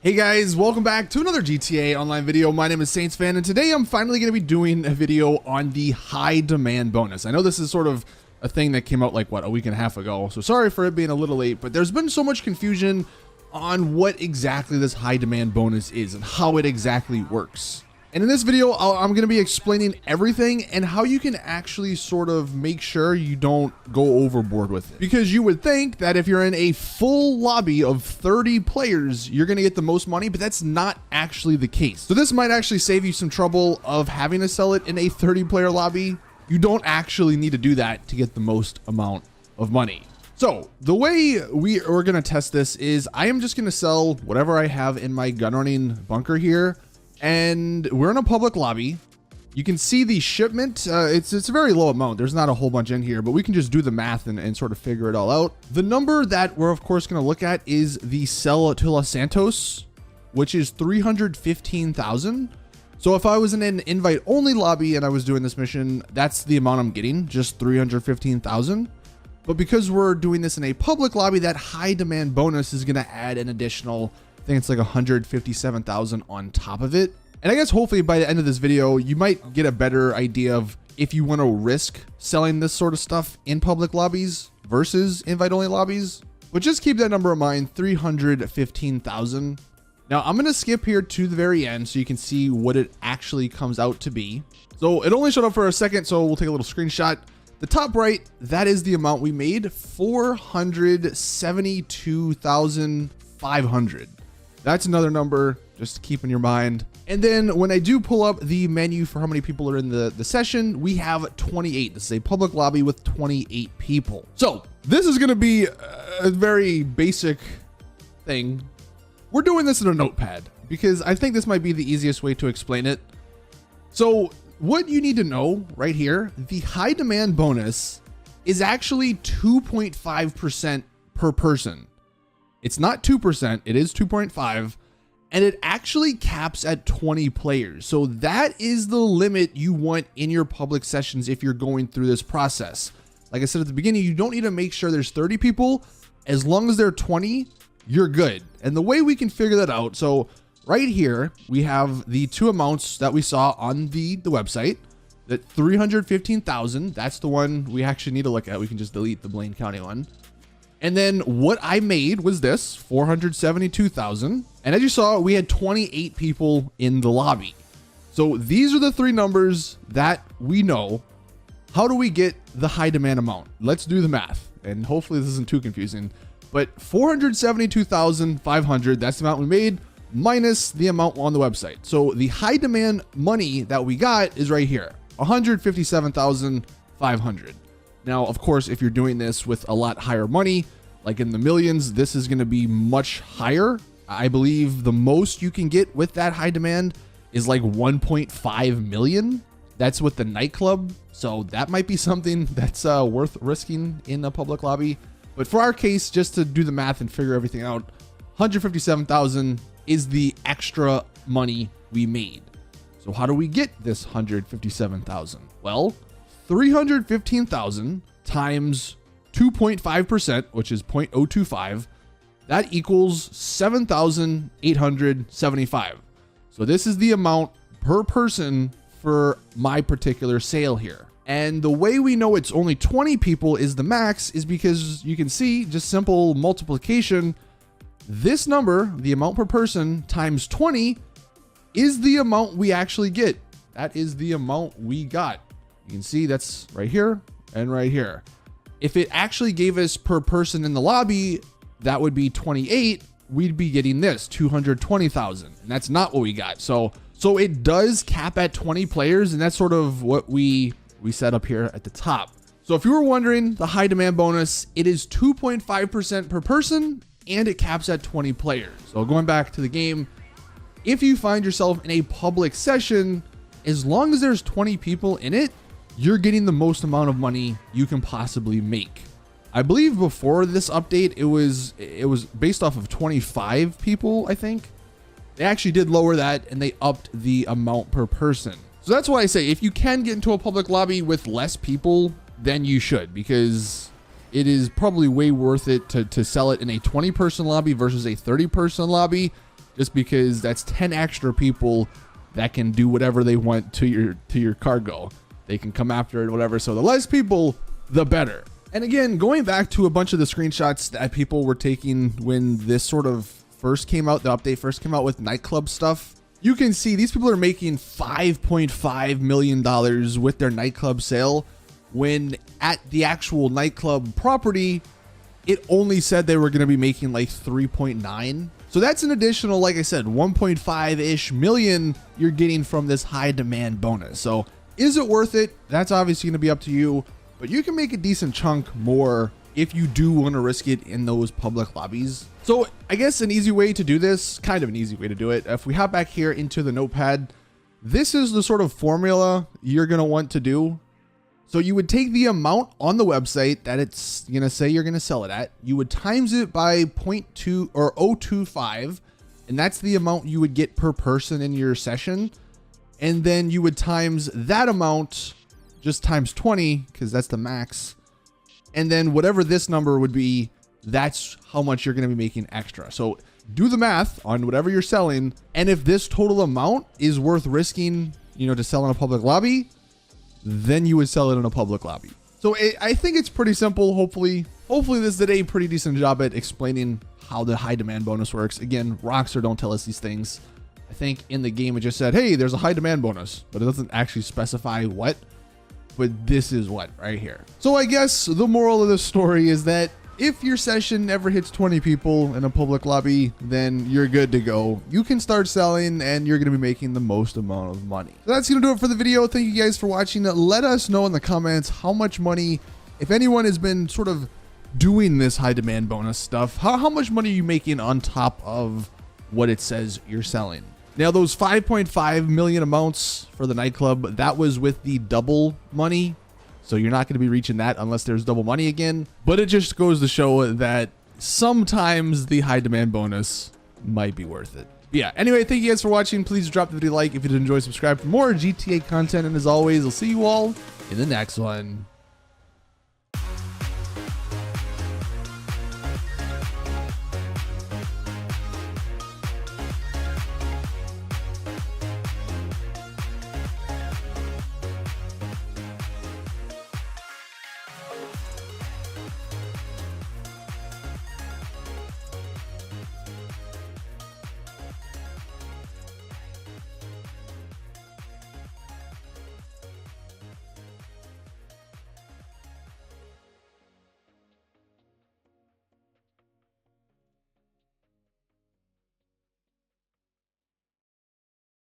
Hey guys, welcome back to another GTA Online video. My name is Saintsfan, and today I'm finally going to be doing a video on the high demand bonus. I know this is sort of a thing that came out like, what, a week and a half ago, so sorry for it being a little late, but there's been so much confusion on what exactly this high demand bonus is and how it exactly works. And in this video, I'm going to be explaining everything and how you can actually sort of make sure you don't go overboard with it. Because you would think that if you're in a full lobby of 30 players, you're going to get the most money, but that's not actually the case. So this might actually save you some trouble of having to sell it in a 30-player lobby. You don't actually need to do that to get the most amount of money. So the way we're going to test this is I am just going to sell whatever I have in my gun running bunker here. And we're in a public lobby. You can see the shipment. It's a very low amount. There's not a whole bunch in here, but we can just do the math and sort of figure it all out. The number that we're of course going to look at is the sell to Los Santos, which is 315,000. So if I was in an invite only lobby and I was doing this mission, that's the amount I'm getting, just 315,000. But because we're doing this in a public lobby, that high demand bonus is going to add an additional, I think it's like 157,000 on top of it. And I guess hopefully by the end of this video, you might get a better idea of if you want to risk selling this sort of stuff in public lobbies versus invite only lobbies. But just keep that number in mind, 315,000. Now I'm going to skip here to the very end so you can see what it actually comes out to be. So it only showed up for a second, so we'll take a little screenshot. The top right, that is the amount we made, 472,500. That's another number just to keep in your mind. And then when I do pull up the menu for how many people are in the session, we have 28. This is a public lobby with 28 people. So this is going to be a very basic thing. We're doing this in a notepad because I think this might be the easiest way to explain it. So what you need to know right here, the high demand bonus is actually 2.5% per person. It's not 2%, it is 2.5, and it actually caps at 20 players. So that is the limit you want in your public sessions if you're going through this process. Like I said at the beginning, you don't need to make sure there's 30 people. As long as there are 20, you're good. And the way we can figure that out, so right here, we have the two amounts that we saw on the website. That 315,000, that's the one we actually need to look at. We can just delete the Blaine County one. And then what I made was this, 472,000. And as you saw, we had 28 people in the lobby. So these are the three numbers that we know. How do we get the high demand amount? Let's do the math. And hopefully this isn't too confusing. But 472,500, that's the amount we made, minus the amount on the website. So the high demand money that we got is right here, 157,500. Now, of course, if you're doing this with a lot higher money, like in the millions, this is going to be much higher. I believe the most you can get with that high demand is like 1.5 million. That's with the nightclub. So that might be something that's worth risking in a public lobby. But for our case, just to do the math and figure everything out, 157,000 is the extra money we made. So how do we get this 157,000? Well, 315,000 times 2.5%, which is 0.025, that equals 7,875. So this is the amount per person for my particular sale here. And the way we know it's only 20 people is the max is because you can see just simple multiplication. This number, the amount per person times 20, is the amount we actually get. That is the amount we got. You can see that's right here and right here. If it actually gave us per person in the lobby, that would be 28. We'd be getting this 220,000, and that's not what we got. So it does cap at 20 players, and that's sort of what we set up here at the top. So if you were wondering, the high demand bonus, it is 2.5% per person, and it caps at 20 players. So going back to the game, if you find yourself in a public session, as long as there's 20 people in it, you're getting the most amount of money you can possibly make. I believe before this update, it was based off of 25 people, I think. They actually did lower that and they upped the amount per person. So that's why I say if you can get into a public lobby with less people, then you should, because it is probably way worth it to sell it in a 20-person lobby versus a 30-person lobby. just because that's 10 extra people that can do whatever they want to your cargo. They can come after it, whatever. So the less people, the better. And again, going back to a bunch of the screenshots that people were taking when this sort of first came out, the update first came out with nightclub stuff, you can see these people are making $5.5 million with their nightclub sale, when at the actual nightclub property, it only said they were going to be making like 3.9. So that's an additional, like I said, 1.5-ish million you're getting from this high demand bonus. So is it worth it? That's obviously going to be up to you, but you can make a decent chunk more if you do want to risk it in those public lobbies. So I guess an easy way to do this, kind of an easy way to do it, if we hop back here into the notepad, this is the sort of formula you're going to want to do. So you would take the amount on the website that it's going to say you're going to sell it at, you would times it by 0.2 or 0.025, and that's the amount you would get per person in your session. And then you would times that amount just times 20, because that's the max. And then whatever this number would be, that's how much you're going to be making extra. So do the math on whatever you're selling. And if this total amount is worth risking, to sell in a public lobby, then you would sell it in a public lobby. So I think it's pretty simple. Hopefully this did a pretty decent job at explaining how the high demand bonus works. Again, Rockstar don't tell us these things. I think in the game it just said, hey, there's a high demand bonus, but it doesn't actually specify what. But this is what right here. So I guess the moral of the story is that if your session ever hits 20 people in a public lobby, then you're good to go. You can start selling and you're going to be making the most amount of money. So that's going to do it for the video. Thank you guys for watching. Let us know in the comments how much money, if anyone has been sort of doing this high demand bonus stuff, how much money are you making on top of what it says you're selling? Now, those 5.5 million amounts for the nightclub, that was with the double money. So you're not going to be reaching that unless there's double money again. But it just goes to show that sometimes the high demand bonus might be worth it. But yeah, anyway, thank you guys for watching. Please drop the video a like if you did enjoy, subscribe for more GTA content. And as always, I'll see you all in the next one.